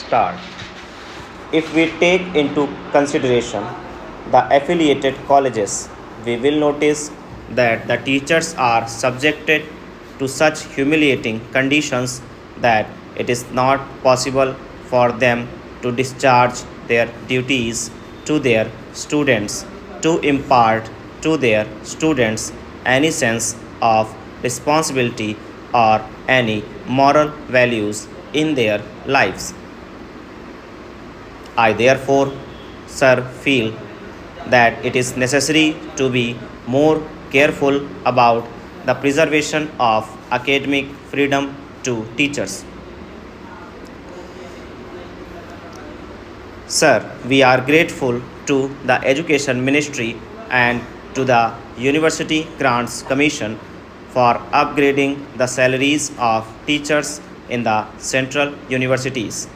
start. If we take into consideration the affiliated colleges, we will notice that the teachers are subjected to such humiliating conditions that it is not possible for them to discharge their duties to their students, to impart to their students any sense of responsibility or any moral values in their lives. I therefore, sir, feel that it is necessary to be more careful about the preservation of academic freedom to teachers. Sir, we are grateful to the Education Ministry and to the University Grants Commission for upgrading the salaries of teachers in the central universities.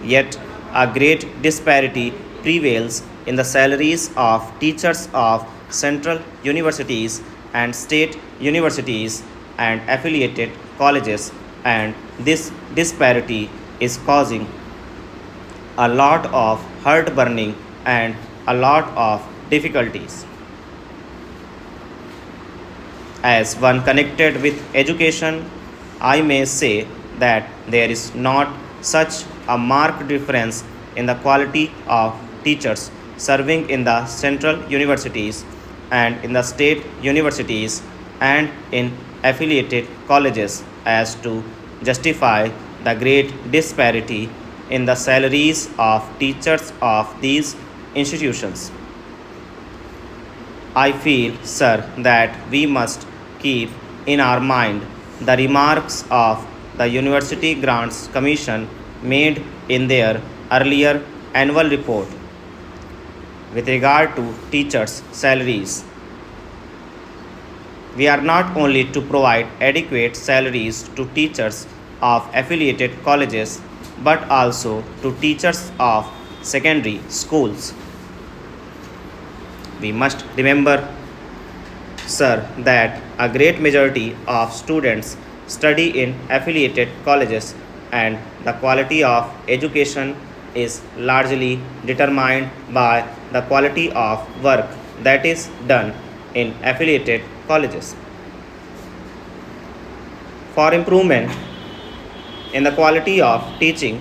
Yet, a great disparity prevails in the salaries of teachers of central universities and state universities and affiliated colleges, and this disparity is causing a lot of heartburning and a lot of difficulties. As one connected with education, I may say that there is not such a marked difference in the quality of teachers serving in the central universities and in the state universities and in affiliated colleges as to justify the great disparity in the salaries of teachers of these institutions. I feel, sir, that we must keep in our mind the remarks of the University Grants Commission made in their earlier annual report with regard to teachers' salaries. We are not only to provide adequate salaries to teachers of affiliated colleges but also to teachers of secondary schools. We must remember, sir, that a great majority of students study in affiliated colleges and the quality of education is largely determined by the quality of work that is done in affiliated colleges. For improvement in the quality of teaching,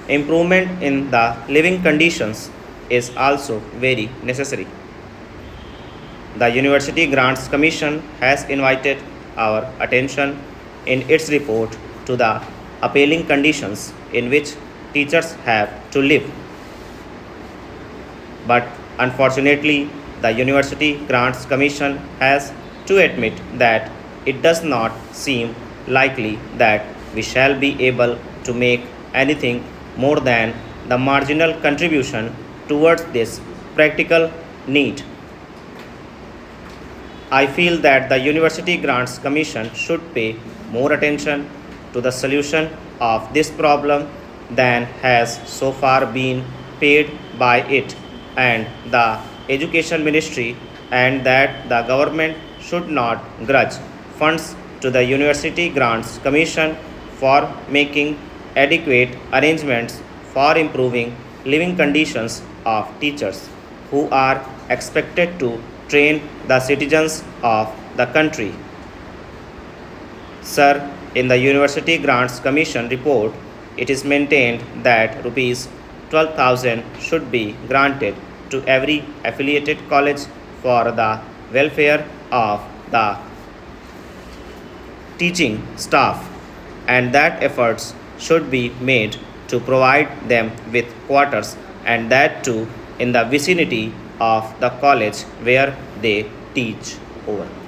improvement in the living conditions is also very necessary. The University Grants Commission has invited our attention in its report to the appalling conditions in which teachers have to live. But unfortunately, the University Grants Commission has to admit that it does not seem likely that we shall be able to make anything more than the marginal contribution towards this practical need. I feel that the University Grants Commission should pay more attention to the solution of this problem than has so far been paid by it and the Education Ministry, and that the government should not grudge funds to the University Grants Commission for making adequate arrangements for improving living conditions of teachers who are expected to train the citizens of the country. Sir, in the University Grants Commission report, it is maintained that rupees 12,000 should be granted to every affiliated college for the welfare of the teaching staff, and that efforts should be made to provide them with quarters, and that too in the vicinity of the college where they teach. Over.